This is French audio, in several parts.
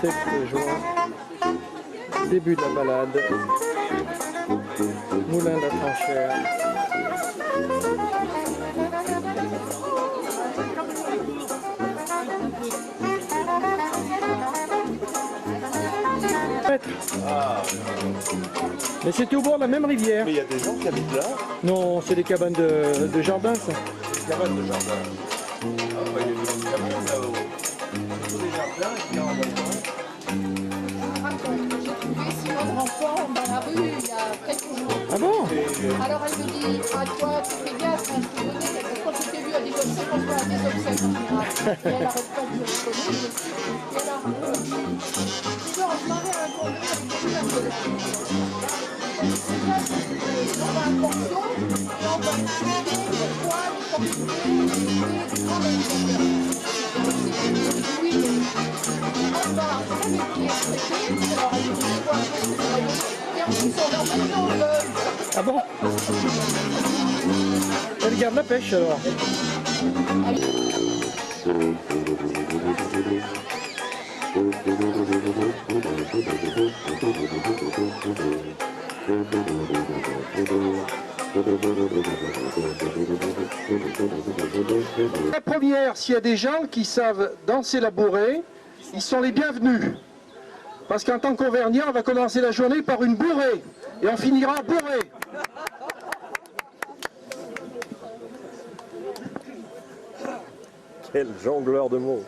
7 juin, début de la balade, Moulin de la Tranchère. Mais c'était au bord de la même rivière. Mais il y a des gens qui habitent là. Non, c'est des cabanes de jardin, ça. Des cabanes de jardin. Ah, bah, il y a des cabanes là-haut. Sur des jardins, il y a un jardin. J'ai trouvé Simone Rampant dans la rue il y a quelques jours. Ah bon? Alors elle me dit, ah toi tu fais gaffe, hein, je te connais, parce que quand tu t'es vu à des obsèques, on se voit à des obsèques en général. Et elle arrête pas de me reconnaître. Et elle a genre, je m'en vais à la conduite, elle me dit, on va à un portion, et on va acheter des poils, des portugais, des grands oui, on va jamais les traiter, alors elle me dit quoi, et en plus on leur met dans le... Ah bon? Elle garde la pêche alors. La première, s'il y a des gens qui savent danser la bourrée, ils sont les bienvenus. Parce qu'en tant qu'Auvergnat, on va commencer la journée par une bourrée. Et on finira bourré. Quel jongleur de mots.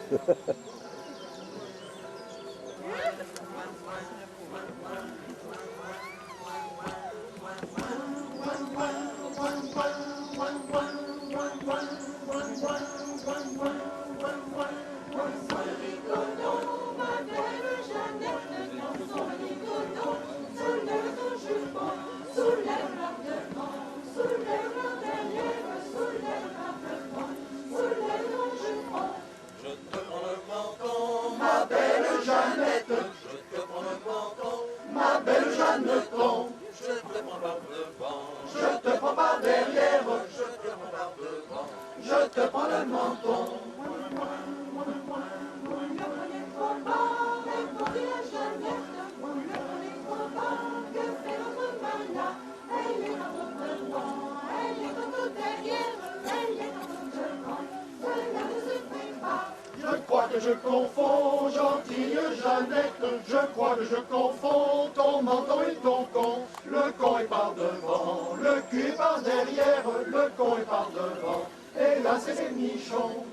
Je confonds, gentille Jeannette, je crois que je confonds ton menton et ton con. Le con est par devant, le cul est par derrière, le con est par devant, et là c'est les nichons.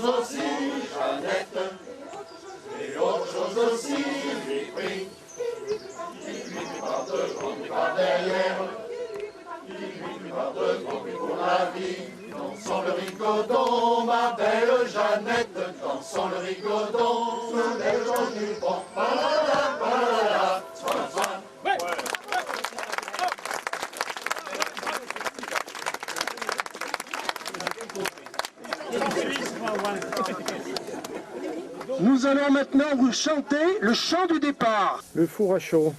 Aussi, Jeannette, et autre chose aussi, lui prie, lui par devant, lui par derrière, lui par devant, lui pour la vie. Dansons le rigodon, ma belle Jeannette, dansons le rigodon, sous les gens du pont, palala, palala, soin, soin. Nous allons maintenant vous chanter le chant du départ. Le four à chaud.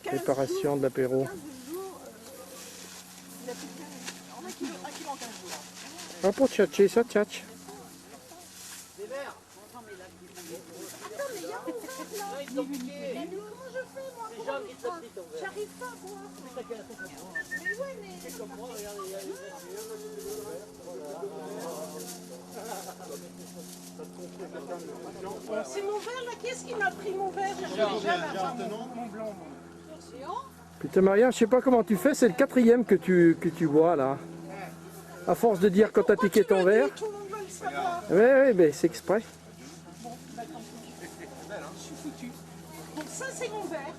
Préparation de l'apéro. Ah, pour tchatcher, ça tchatche. J'arrive pas à boire. Mais ouais, mais... C'est mon verre là, qu'est-ce qui m'a pris mon verre? Putain Maria, je sais pas comment tu fais, c'est le 4e que tu bois là. À force de dire quand t'as piqué ton verre. Oui, mais c'est exprès. Bon, d'accord. Je suis foutu. Donc ça c'est mon verre.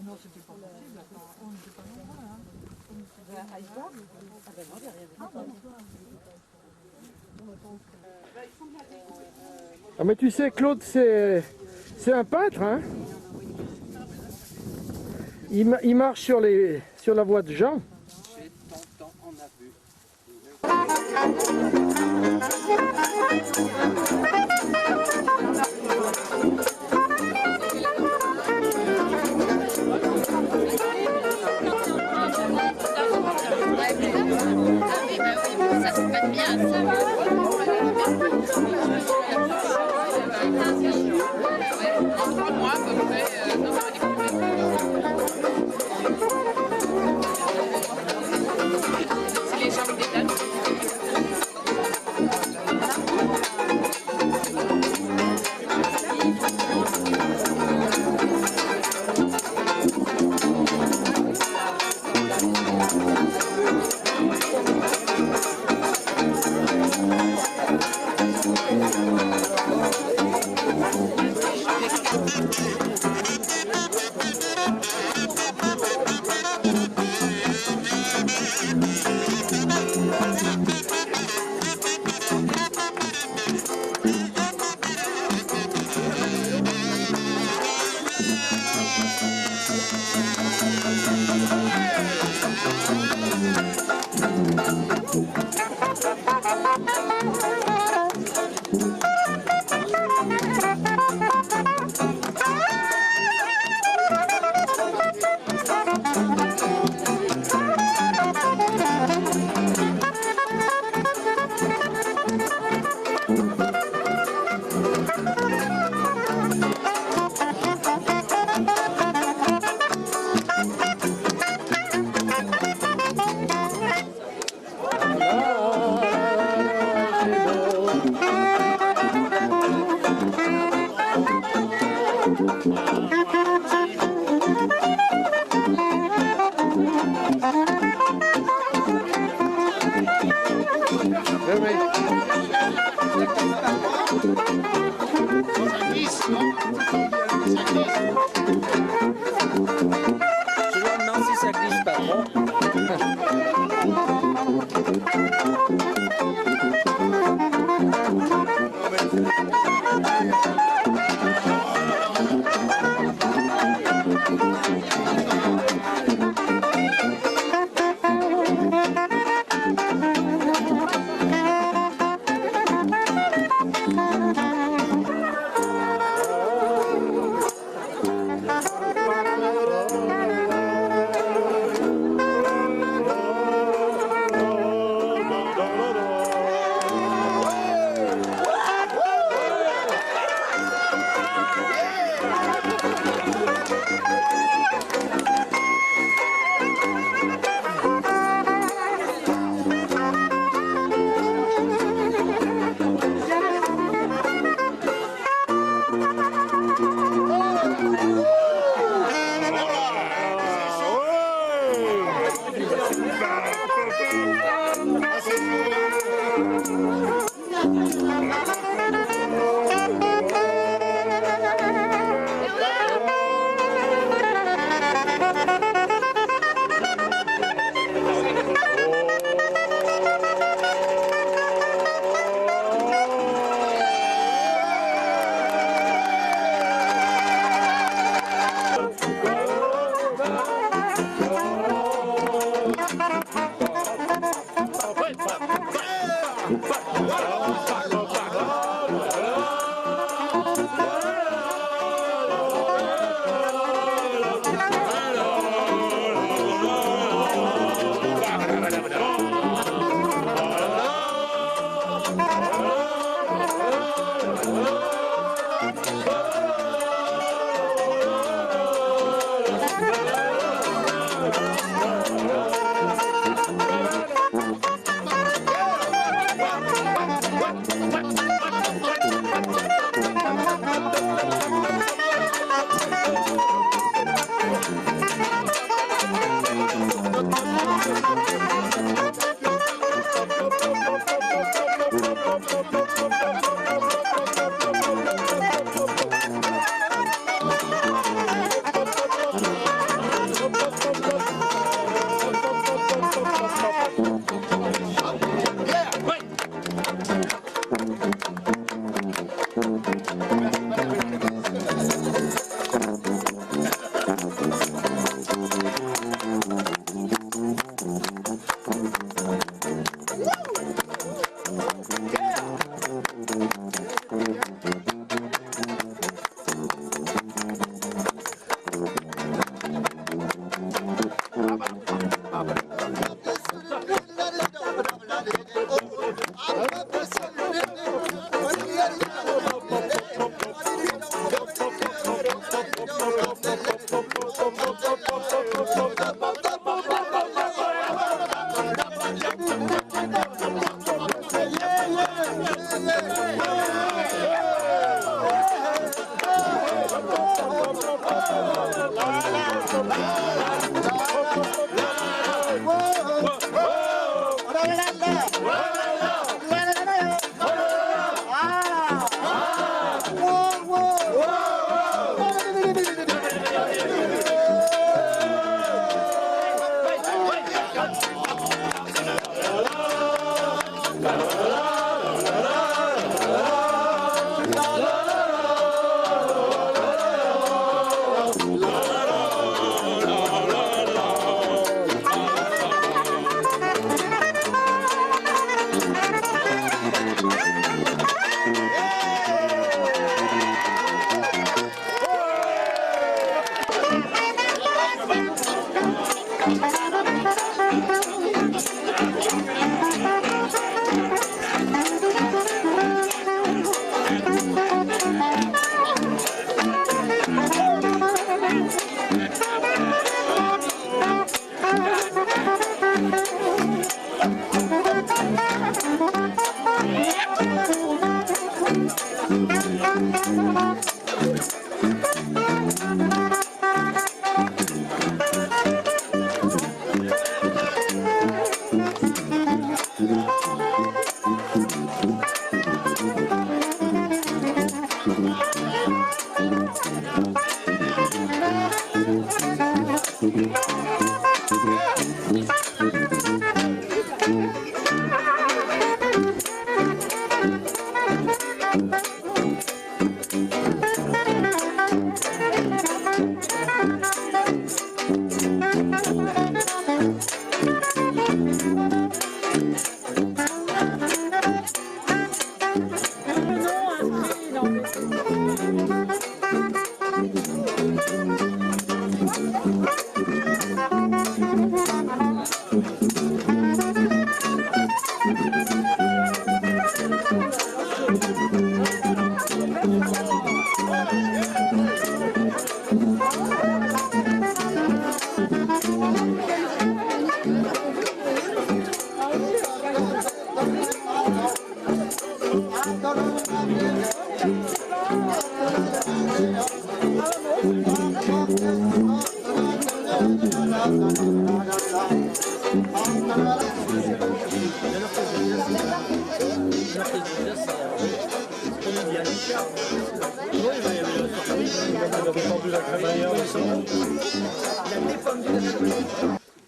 Non, c'était pas possible. On n'était pas nombreux. Ah mais tu sais Claude, c'est un peintre, hein. Il marche sur la voie de Jean. Je me demande si ça glisse pas trop.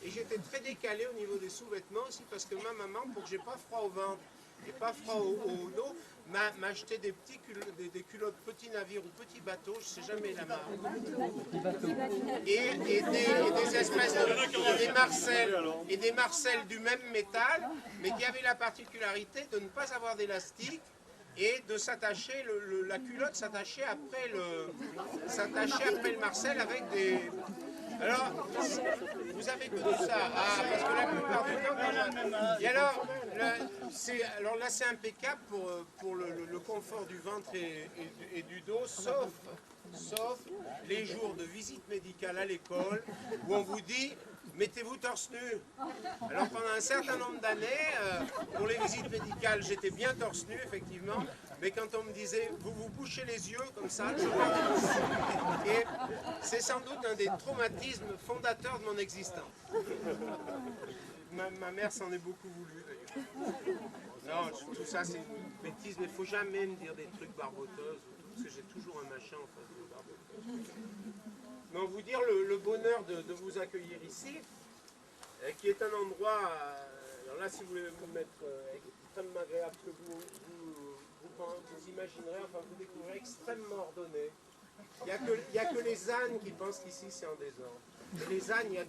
Et j'étais très décalé au niveau des sous-vêtements aussi parce que ma maman, pour que j'ai pas froid au ventre et pas froid au dos, m'a acheté des petits des culottes petits navires ou petits bateaux, je sais jamais la marque. Et des espèces de des marcelles du même métal, mais qui avaient la particularité de ne pas avoir d'élastique et de s'attacher, la culotte s'attachait après le marcel avec des... Alors, vous avez connu ça, parce que la plupart du temps... Et alors là c'est impeccable pour le confort du ventre et du dos, sauf les jours de visite médicale à l'école où on vous dit mettez-vous torse nu. Alors pendant un certain nombre d'années, pour les visites médicales, j'étais bien torse nu effectivement, mais quand on me disait vous vous bouchez les yeux comme ça, et c'est sans doute un des traumatismes fondateurs de mon existence. Ma mère s'en est beaucoup voulu d'ailleurs. Non, tout ça c'est une bêtise, mais il ne faut jamais me dire des trucs barboteuses, parce que j'ai toujours un machin en face de barboteuse. Mais on vous dire le bonheur de vous accueillir ici, qui est un endroit, alors là si vous voulez vous mettre extrêmement agréable, que vous imaginerez, enfin vous découvrez extrêmement ordonné. Il n'y a que les ânes qui pensent qu'ici c'est en désordre. Et les ânes, il y en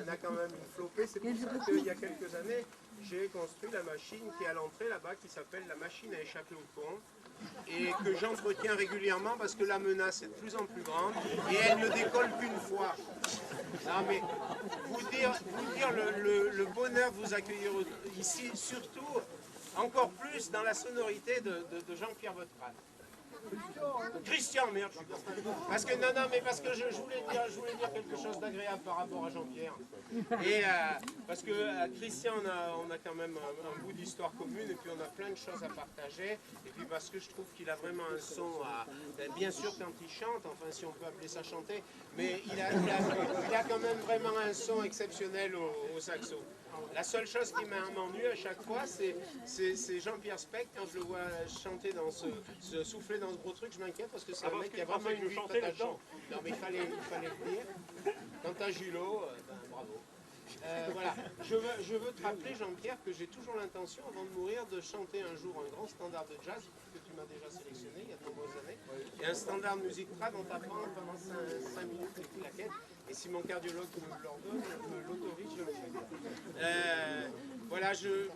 a quand même une flopée, c'est pour ça qu'il y a quelques années, j'ai construit la machine qui est à l'entrée là-bas, qui s'appelle la machine à échapper au pont, et que j'entretiens régulièrement parce que la menace est de plus en plus grande et elle ne décolle qu'une fois. Non mais vous dire le bonheur de vous accueillir ici, surtout encore plus dans la sonorité de Jean-Pierre Vautrin. Christian, merde, parce que parce que je voulais dire quelque chose d'agréable par rapport à Jean-Pierre. Et parce que Christian, on a quand même un bout d'histoire commune et puis on a plein de choses à partager. Et puis parce que je trouve qu'il a vraiment un son, bien sûr quand il chante, enfin si on peut appeler ça chanter, mais il a quand même vraiment un son exceptionnel au saxo. La seule chose qui m'ennuie à chaque fois, c'est Jean-Pierre Speck, quand je le vois chanter souffler dans ce gros truc, je m'inquiète parce que c'est un mec qui a vraiment une vie attachante. Non mais il fallait le dire. Quant à Julot, bravo. Voilà, je veux te rappeler Jean-Pierre que j'ai toujours l'intention avant de mourir de chanter un jour un grand standard de jazz que tu m'as déjà sélectionné il y a de nombreuses années, et un standard musique trad on t'apprend pendant 5 minutes les claquettes, et si mon cardiologue me l'ordonne, me l'autorise, je le fais. Voilà, je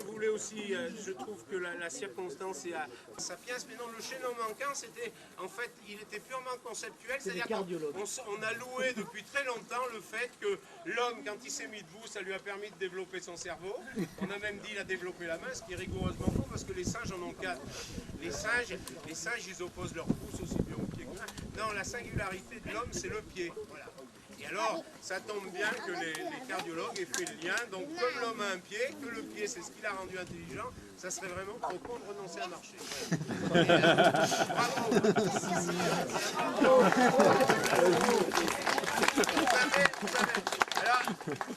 voulais aussi, je trouve que la circonstance est à sa pièce, mais non, le chaînon manquant, c'était, en fait, il était purement conceptuel, c'est-à-dire qu'on a loué depuis très longtemps le fait que l'homme, quand il s'est mis debout, ça lui a permis de développer son cerveau. On a même dit qu'il a développé la main, ce qui est rigoureusement faux, parce que les singes en ont 4. Les singes, ils opposent leur pouce aussi bien au pied que main. Non, la singularité de l'homme, c'est le pied, voilà. Et alors, ça tombe bien que les cardiologues aient fait le lien. Donc, comme l'homme a un pied, que le pied, c'est ce qui l'a rendu intelligent, ça serait vraiment trop con de renoncer à marcher. Bravo. Vous savez, alors,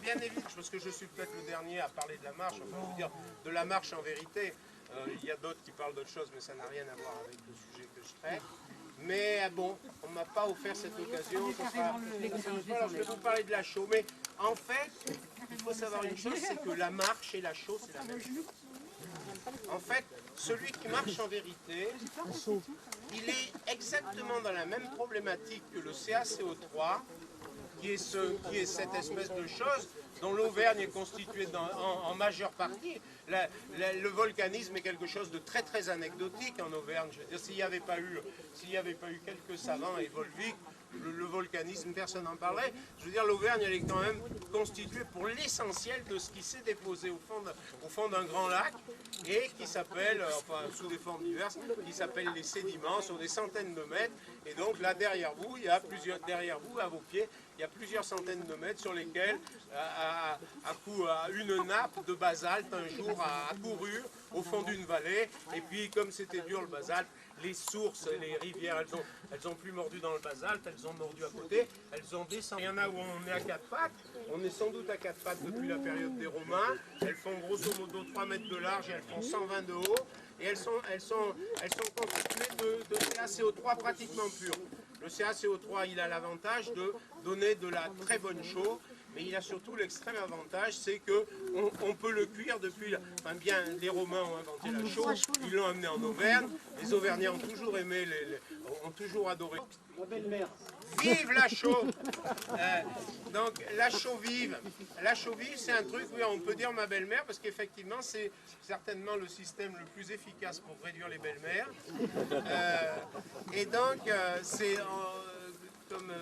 bien évidemment, parce que je suis peut-être le dernier à parler de la marche, enfin, vous dire de la marche en vérité. Il y a d'autres qui parlent d'autre chose, mais ça n'a rien à voir avec le sujet que je traite. Mais bon, on ne m'a pas offert cette occasion. Alors, je vais vous parler de la chaux. Mais en fait, il faut savoir une chose, c'est que la marche et la chaux, c'est la même chose. En fait, celui qui marche en vérité, il est exactement dans la même problématique que le CaCO3, qui est cette espèce de chose dont l'Auvergne est constituée en majeure partie. Le volcanisme est quelque chose de très très anecdotique en Auvergne. Je veux dire, s'il n'y avait pas eu quelques savants et Volvic, le volcanisme, personne n'en parlerait. Je veux dire, l'Auvergne, elle est quand même constituée pour l'essentiel de ce qui s'est déposé au fond d'un grand lac et qui s'appelle, enfin sous des formes diverses, qui s'appelle les sédiments, sur des centaines de mètres. Et donc là, derrière vous, à vos pieds, il y a plusieurs centaines de mètres sur lesquels, à une nappe de basalte, un jour a couru au fond d'une vallée. Et puis, comme c'était dur le basalte, les sources, les rivières, elles ont plus mordu dans le basalte, elles ont mordu à côté, elles ont descendu. Il y en a où on est à 4 pattes, on est sans doute à 4 pattes depuis la période des Romains. Elles font grosso modo 3 mètres de large et elles font 120 de haut. Et elles sont constituées de CaCO3 pratiquement pur. Le CaCO3, il a l'avantage de donner de la très bonne chaux, mais il a surtout l'extrême avantage, c'est qu'on peut le cuire depuis... Enfin bien, les Romains ont inventé la chaux, ils l'ont amené en Auvergne, les Auvergnats ont toujours aimé, ont toujours adoré. Vive la chaux. Donc la chaux vive, c'est un truc, oui, on peut dire ma belle-mère, parce qu'effectivement c'est certainement le système le plus efficace pour réduire les belles-mères. Et donc c'est comme...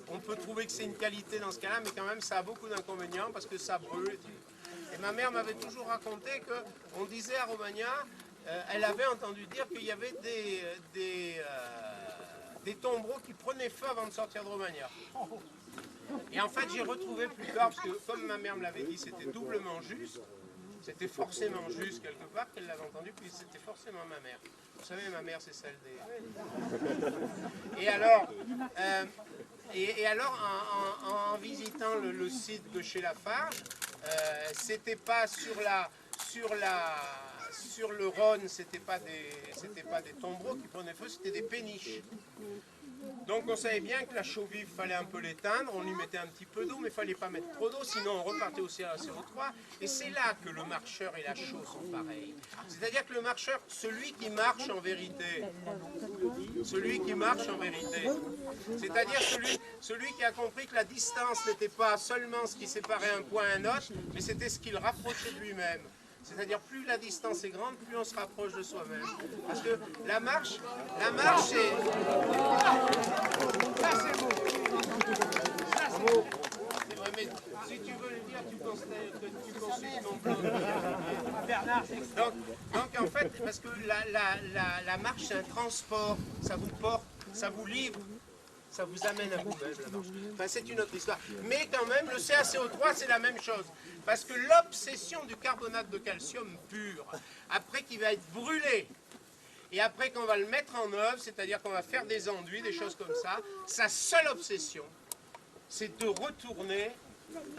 on peut trouver que c'est une qualité dans ce cas-là, mais quand même ça a beaucoup d'inconvénients parce que ça brûle. Et ma mère m'avait toujours raconté qu'on disait à Romagna, elle avait entendu dire qu'il y avait des tombereaux qui prenaient feu avant de sortir de Romagna. Et en fait j'ai retrouvé plus tard, parce que comme ma mère me l'avait dit, c'était doublement juste. C'était forcément juste quelque part qu'elle l'avait entendu, puis c'était forcément ma mère. Vous savez, ma mère, c'est celle des... Et alors, en visitant le site de chez Lafarge, c'était pas sur le Rhône, c'était pas des tombereaux qui prenaient feu, c'était des péniches. Donc on savait bien que la chaux vive, il fallait un peu l'éteindre, on lui mettait un petit peu d'eau, mais il ne fallait pas mettre trop d'eau, sinon on repartait au CaCO3. Et c'est là que le marcheur et la chaux sont pareils. C'est-à-dire que le marcheur, celui qui marche en vérité, c'est-à-dire celui qui a compris que la distance n'était pas seulement ce qui séparait un point d'un autre, mais c'était ce qui le rapprochait de lui-même. C'est-à-dire plus la distance est grande, plus on se rapproche de soi-même. Parce que la marche est... Ça c'est beau. Ça c'est beau. C'est vrai, mais si tu veux le dire, tu consultes mon plan. Donc en fait, parce que la marche c'est un transport, ça vous porte, ça vous livre. Ça vous amène à vous-même, la marche. Enfin, c'est une autre histoire. Mais quand même, le CaCO3, c'est la même chose. Parce que l'obsession du carbonate de calcium pur, après qu'il va être brûlé, et après qu'on va le mettre en œuvre, c'est-à-dire qu'on va faire des enduits, des choses comme ça, sa seule obsession, c'est de retourner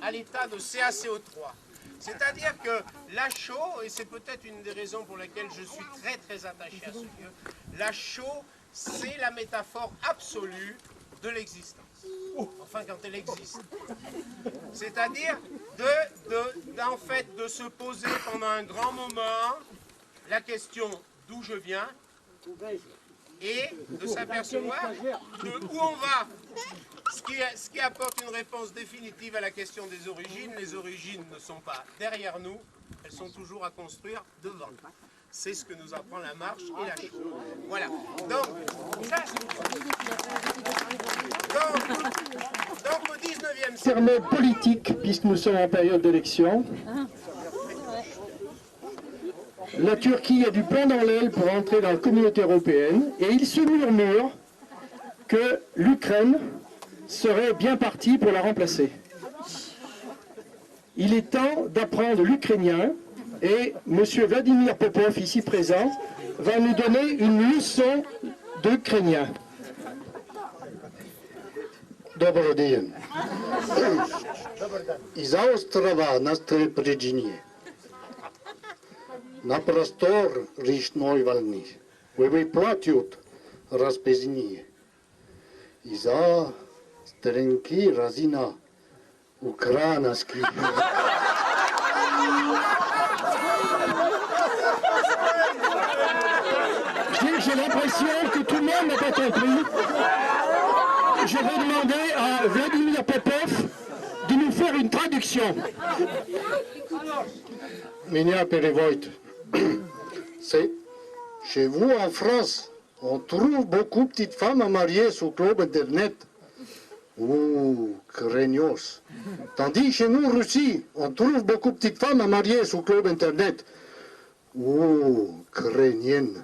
à l'état de CaCO3. C'est-à-dire que la chaux, et c'est peut-être une des raisons pour lesquelles je suis très très attaché à ce lieu, la chaux, c'est la métaphore absolue de l'existence. Enfin, quand elle existe. C'est-à-dire en fait, de se poser pendant un grand moment la question d'où je viens et de s'apercevoir de où on va. Ce qui qui apporte une réponse définitive à la question des origines. Les origines ne sont pas derrière nous, elles sont toujours à construire devant. C'est ce que nous apprend la marche et la chute. Voilà. Donc au 19e siècle... Terme politique, puisque nous sommes en période d'élection. La Turquie a du plomb dans l'aile pour entrer dans la communauté européenne et il se murmure que l'Ukraine serait bien partie pour la remplacer. Il est temps d'apprendre l'ukrainien et M. Vladimir Popov, ici présent, va nous donner une leçon d'ukrainien. Добрый день. Из-за острова на Стрельбриджине, на простор речной волны, выплатят распределение. Из-за стрелки разина украинский. J'ai l'impression que tout le monde n'a pas compris. Je vais demander à Vladimir Popov de nous faire une traduction. Меня переводит. C'est chez vous en France, on trouve beaucoup de petites femmes mariées sur Club Internet. Ouh, craignos. Tandis chez nous, en Russie, on trouve beaucoup de petites femmes mariées sur Club Internet. Ouh, craignenne.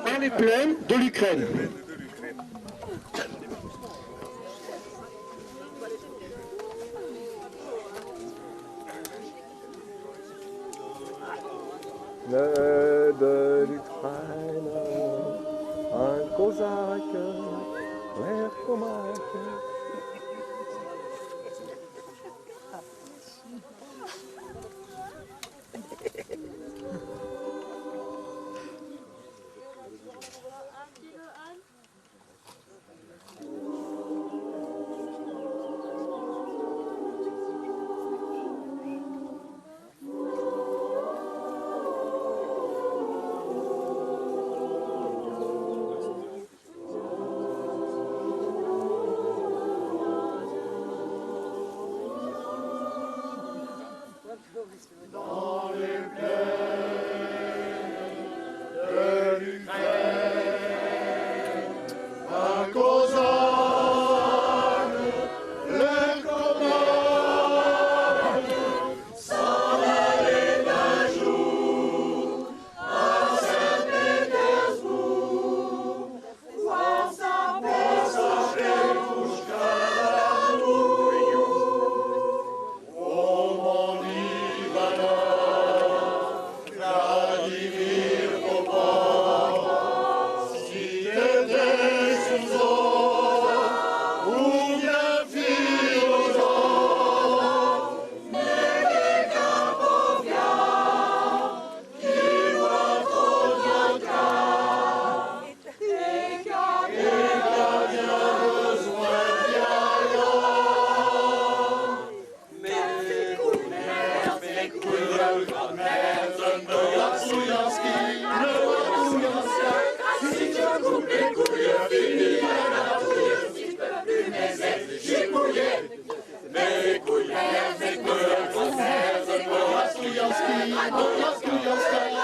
Dans les plaines de l'Ukraine. De l'Ukraine, un cosaque, Verkomak.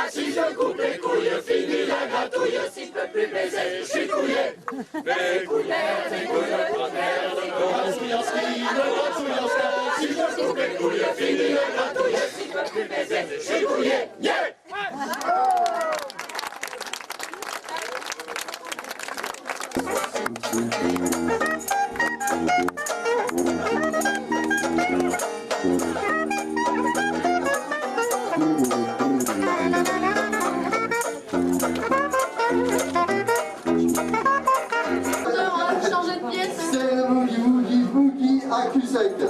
Si je coupe les couilles, fini la gratouille, si je peux plus baiser, je suis couillé. Mes couilles, grand-mère, de Goransouyanski, si je coupe les couilles, fini la gratouille, si je peux plus baiser, je suis couillé. Yeah! Changer de pièce. C'est le boogie boogie accusette. C'est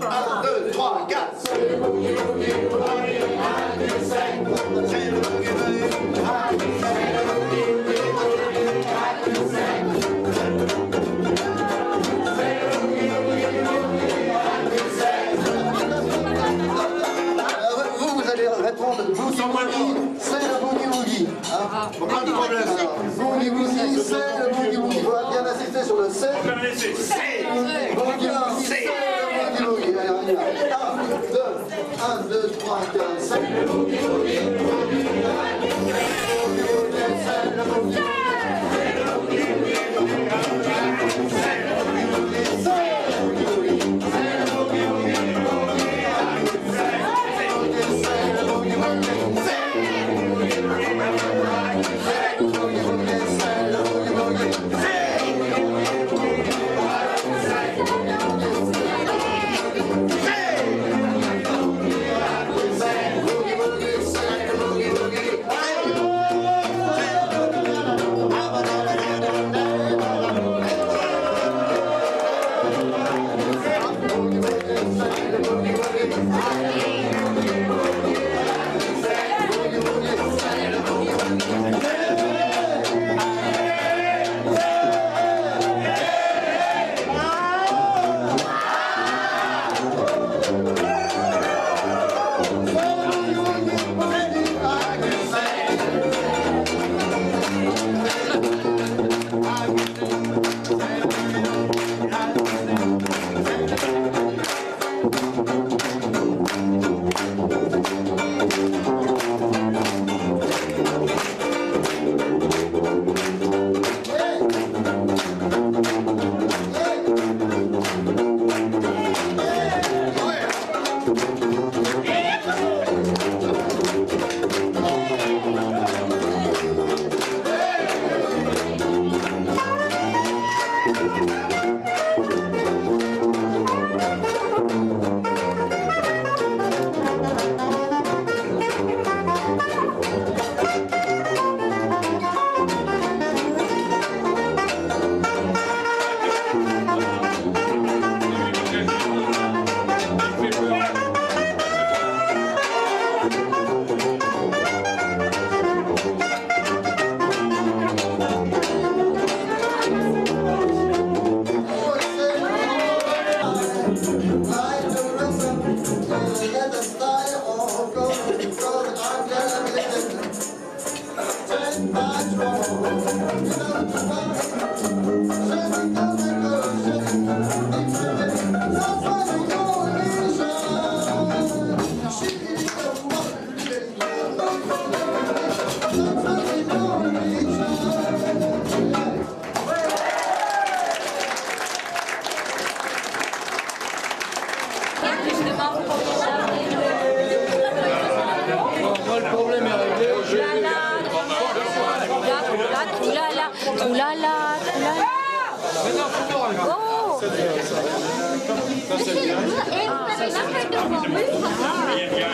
1, 2, 3, 4. C'est le boogie boogie accusette. C'est le boogie boogie accusette.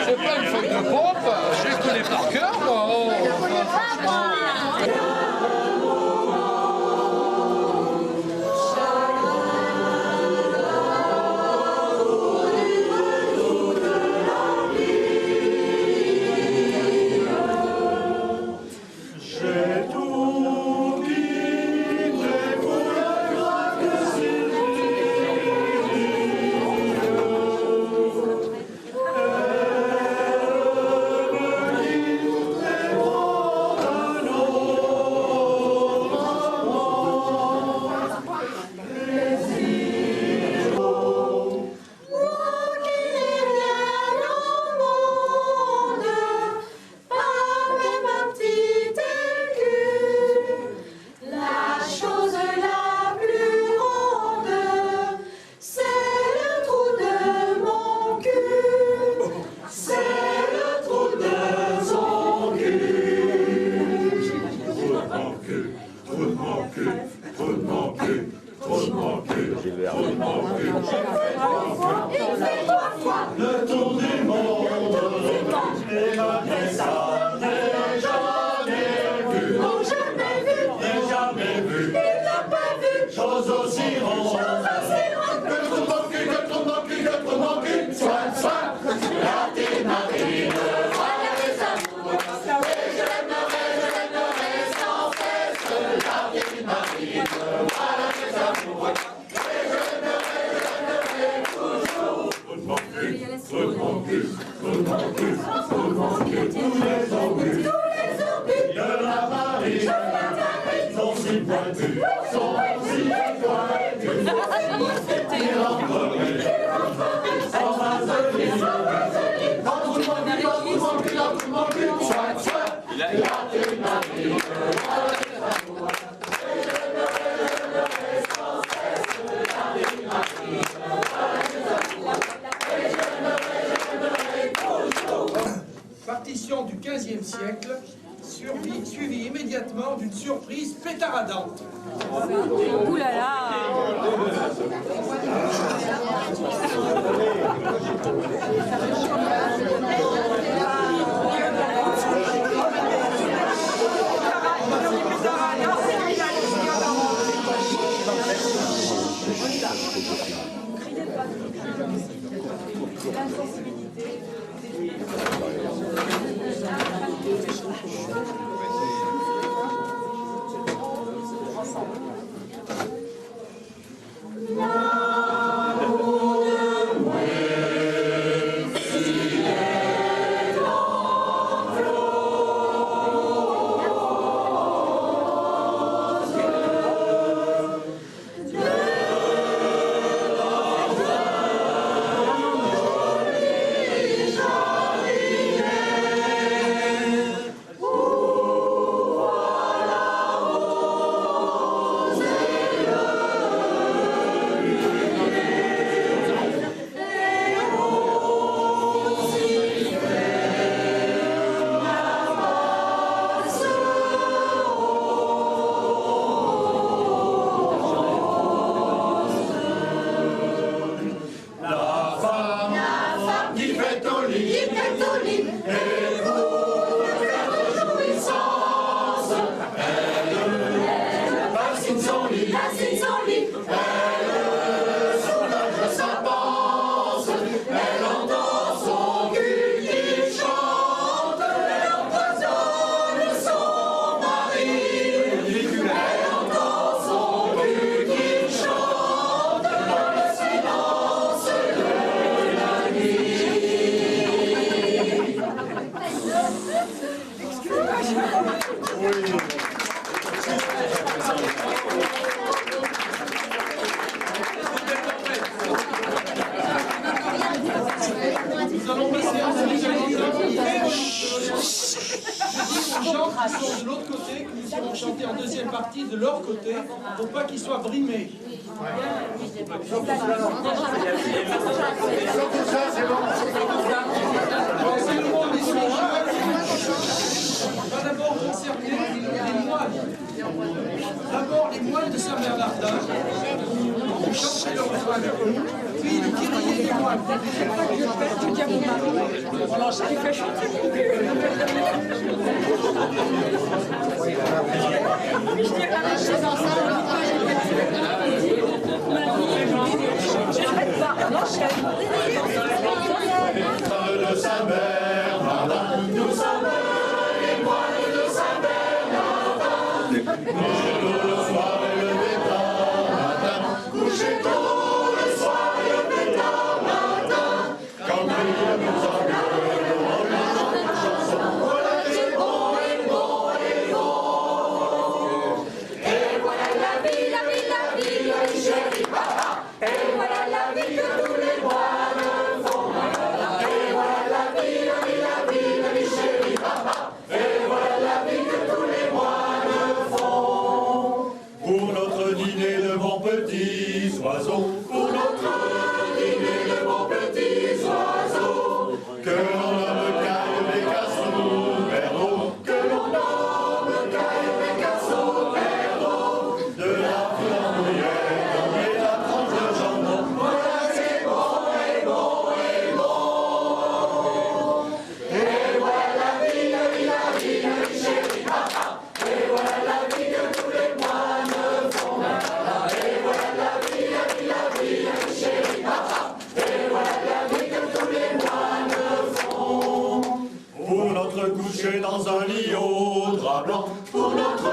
C'est pas une feuille de pompe, je les connais par cœur, moi. partition du XVe siècle, suivie immédiatement d'une surprise pétaradante. Ouh là là. Nous allons passer à celui aux gens qui sont de l'autre côté, que nous irons chanter en deuxième partie de leur côté, pour pas qu'ils soient brimés. C'est le monde des on va d'abord concerner les moines. D'abord les moines de Saint-Bernardin, qui chantent leur voix. Puis le Kyrie des moines. Tu dis à mon mari, tu fais chanter mon cul. Je dis à la chaise ensemble, j'arrête pas, enchaîne. De Saint-Bernardin, nous sommes les moines de Saint-Bernardin. Couchez tôt le soir et levé tard matin. Couchez tôt le soir et levé tard matin. Quand Dieu nous engueule, on lui chante une chanson. Voilà qui est bon et bon et bon. Et voilà la vie, la vie, la vie, la vie, chérie papa. Et voilà la vie que tous les moines font. Et voilà la vie, la vie, la vie, la vie, chérie papa. Et voilà la vie que tous les moines font. Pour notre dîner de bons petits oiseaux. Pour notre dîner de bons petits oiseaux. Que l'on nomme Caille, Bécassou, Perrault. Que l'on nomme Caille, Bécassou, Perrault. De la flamboyette et la tranche de jambon. Voilà c'est bon et bon et bon. Et voilà la vie, la vie, la vie, la vie, chérie papa. Et voilà la vie que tous les moines font. Et voilà la vie, la vie, la vie, la vie, chérie papa. Et voilà la vie que tous les moines font. Pour notre coucher dans un lit au drap blanc. Pour notre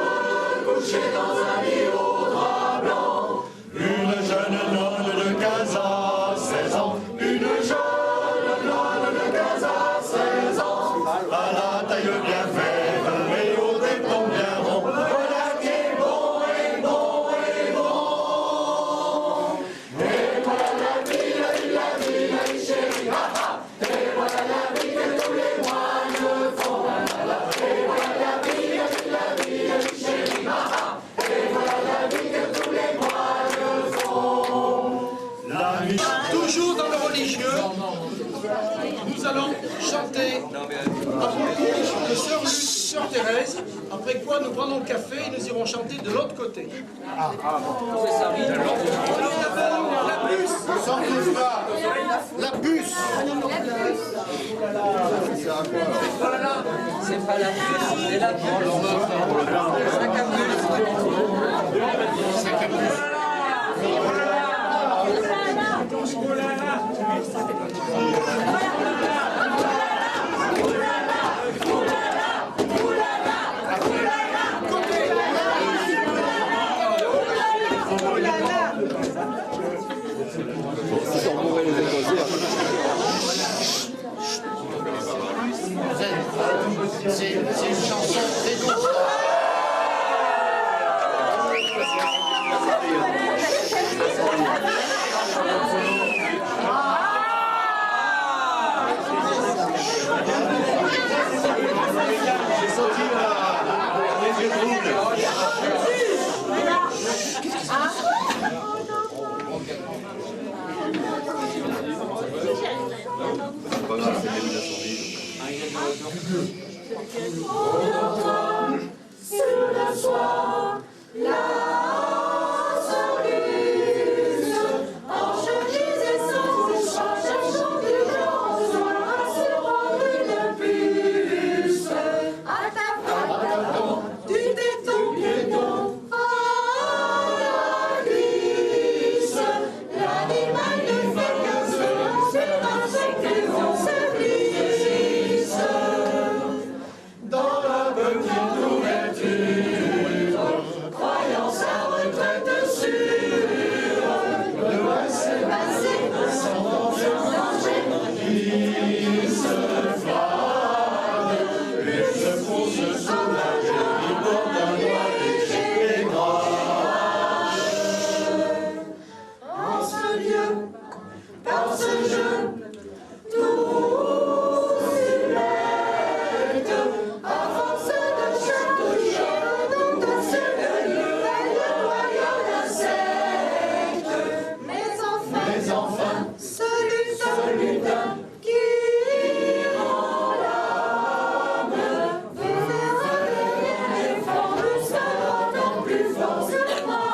coucher dans un lit au drap blanc. Une jeune nonne de 15 à 16 ans. Une jeune nonne de 15 à 16 ans. À la taille bien faite et au téton bien rond. Voilà qui est bon et bon et bon. Et voilà la vie, la vie, la vie, la vie, chérie papa. Et voilà la vie que tous les moines font. Et voilà la vie, la vie, la vie, la vie, chérie papa. Et voilà la vie allons chanter à propos de Sœur Luce, Sœur Thérèse, après quoi nous prendrons le café et nous irons chanter de l'autre côté. La puce. La puce. C'est pas la puce, c'est la puce. Sac à puce. C'est une chanson très douce. J'ai senti les yeux rouges. C'est pas grave, c'est le début de la soirée. Sur le soir, la Sœur Luce, en chemise et sans mouchoir, cherchant du grand soir, sur une puce, à ta du téton, à la glisse, l'animal ne fait qu'un seul, c'est marcher que l'on se glisse. Dans la petite ouverture, croyant sa retraite sûre, le loin se passer sans danger, qui se flatte, et se pose sauvage, il porte un doigt léger et grave. En ce lieu, dans ce jeu, tout s'élève, à force de chatouiller, dont on se le royaume d'insectes. Mais enfin, celui qui rend l'âme veut faire réveiller les formes, se rendant plus forcément.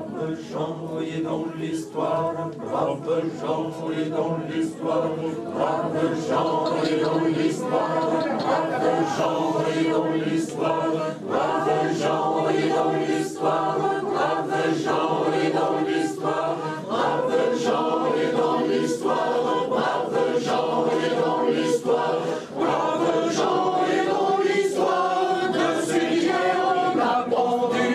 Brave Jean est dans l'histoire, brave Jean est dans l'histoire, brave Jean est dans l'histoire, brave Jean est dans l'histoire, brave Jean est dans l'histoire, brave Jean est dans l'histoire, brave Jean est dans l'histoire, brave Jean est dans l'histoire, brave Jean est dans l'histoire de celui qui on a pendu.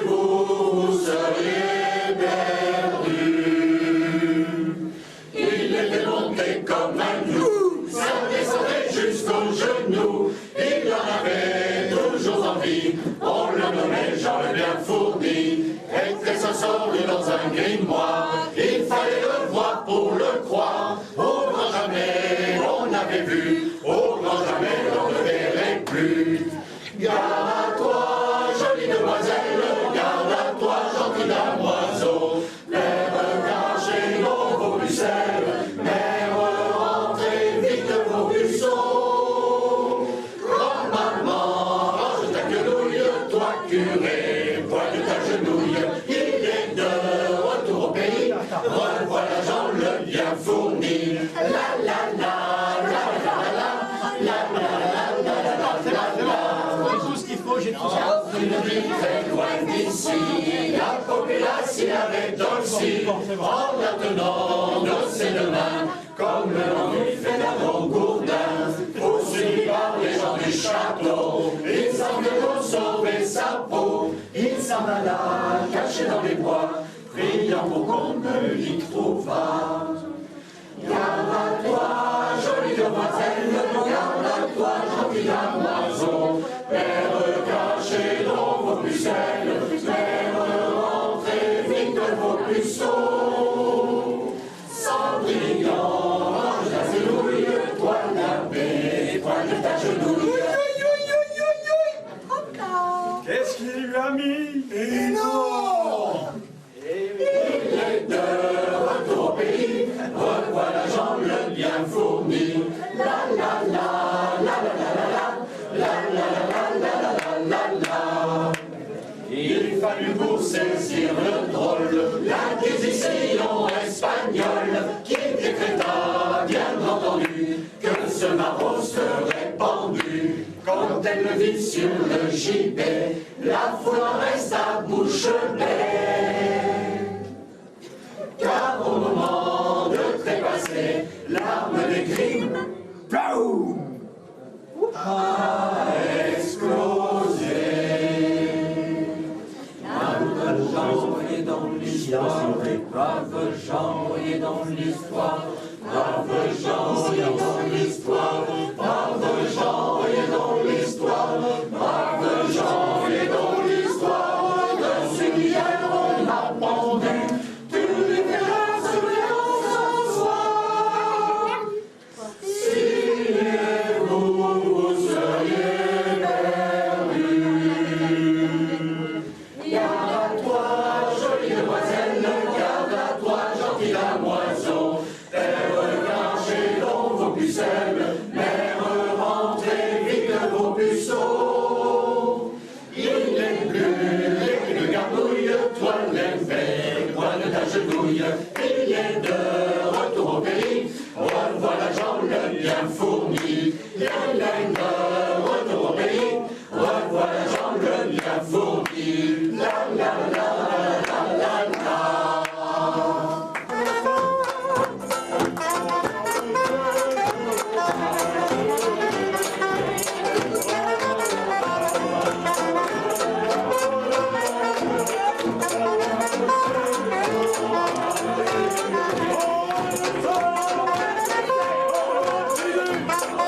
Vous seriez perdu. Il était monté comme un loup, ça descendait jusqu'aux genoux. Il en avait toujours envie, on le nommait Jean le bien fourni. Était ce sort dans un grimoire, il fallait le voir pour le croire. Au grand jamais on avait vu, au grand jamais on ne verrait plus. Garde à toi, jolie demoiselle, garde à toi, gentil damoiseau. Mère cachée dans vos pucelles, mère rentrez vite vos puceaux. Grand-maman, range ta quenouille, toi curé, poigne ta genouille. Il est de retour au pays, revoilà Jean le bien fourni. La la la, la la la, la la la la la la la. J'ai tout ça. Une ville très loin d'ici, la population avait aussi, en la tenant de ses deux mains, comme l'ennui fait d'abord gourdin, poursuivi par les gens du château, il semble pour sauver sa peau, il s'en alla caché dans les bois, priant pour qu'on ne l'y trouvât. Garde à toi, jolie demoiselle, garde à toi, gentil damoiseau, père caché dans vos pucelles, père rentrez vite vos puceaux. elle vit sur le gibet, la foule en reste à bouche bée. Car au moment de trépasser l'arme des crimes, Brown a explosé. Braves gens voyez dans l'histoire, braves gens voyez dans l'histoire, braves gens voyez dans l'histoire, braves gens voyez dans l'histoire, braves gens voyez dans l'histoire, de ceux qui hier on a pendu, tous les frères se lèvent ce soir. Si vous seriez perdus, garde à toi, jolie demoiselle, garde à toi, gentil damoiseau, terre cachée dans vos pucelles, mère rentrez vite vos puceaux. Il n'est plus les de gargouille, toi l'effet, poigne ta genouille, il est de retour au pays, revoilà jambe bien fournie, il est de retour au pays, revoilà jambe bien fournie, la la la la la la. Oh,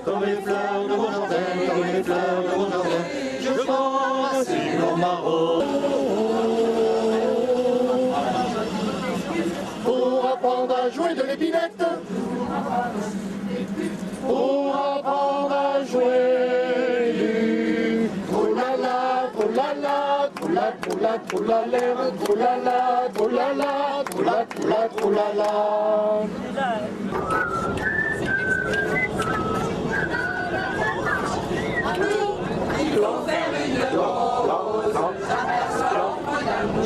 Comme les fleurs de mon jardin, comme les fleurs de mon jardin, je pense sur ma rose. Pour apprendre à jouer de l'épinette, pour apprendre à jouer du troulala, troulala, troula, troula, troulalère, troulala, troulala, troula, troula, troulala.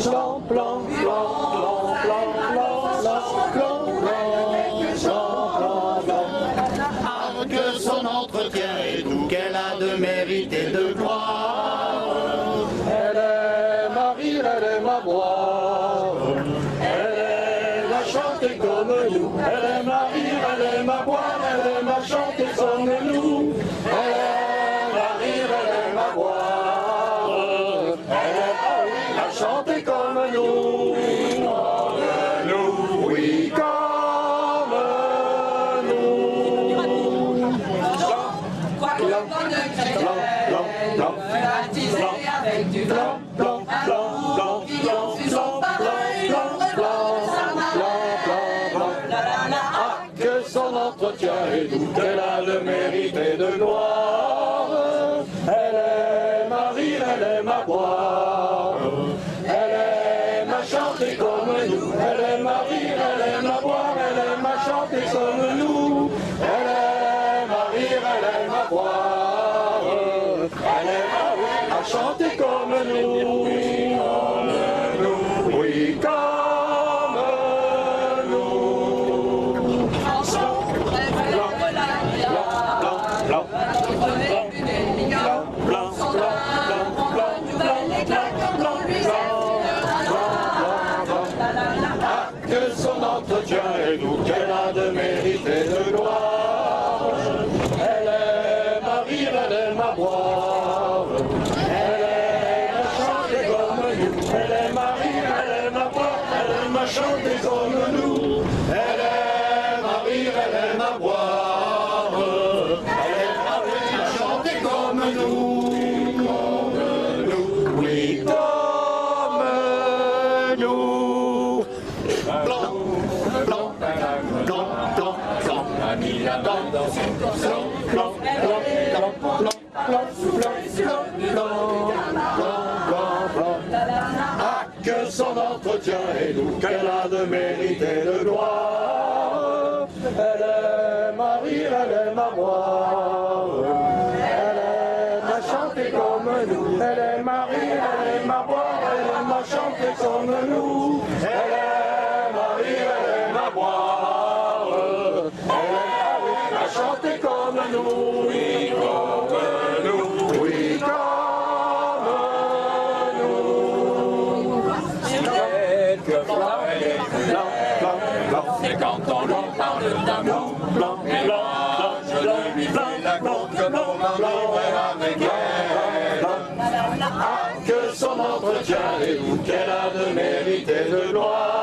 Plan, plan, plan, plan, plan, plan, plan, que son entretien est doux, qu'elle a de mérite et de gloire. Elle aime à rire, elle aime à boire, elle aime à chanter comme nous. Elle aime à rire, elle aime à boire, elle aime à chanter comme nous. Elle aime à rire, elle aime à boire, elle aime à chanter comme nous. Oui, comme nous. Quoique l'on ne crée baptisé avec du blanc, blanc, blanc, blanc, blanc, blanc, que son entretien est doux, qu'elle a le mérite et de gloire. Elle aime à rire, elle aime à boire, elle aime à chanter comme nous. Elle aime à rire, elle aime à boire, elle aime à chanter comme nous. Elle aime à rire, elle aime à boire, elle aime à chanter comme nous. Oui, comme nous. Que son entretien est doux, qu'elle a de mérite et de gloire. Elle aime à rire, elle aime à boire, elle aime à chanter comme nous. Elle aime à rire, elle aime à boire, elle aime à chanter comme nous. Elle aime à rire, elle aime à boire, elle aime à chanter comme nous. Oui, comme nous. Blanc, blanc, blanc, blanc, blanc, a mis la bande dans son blanc, blanc, blanc, blanc, blanc, blanc, blanc, blanc, blanc. Ah, que son entretien est doux, qu'elle a de mérite et de gloire. Elle aime à rire, elle aime à boire, elle aime à chanter comme nous. Elle aime à rire, elle aime à boire, elle aime à chanter comme nous. Elle aime à rire, elle aime à boire, elle aime à chanter comme nous. Oui, comme nous. Oui, comme nous. Quelquefois elle est blanc, blanc, blanc. Et quand on lui parle d'amour, blanc, blanc, blanc, je ne lui fais la compte que pour m'en vivre avec elle. Ah, que son entretien est doux, qu'elle a de mérite et de gloire.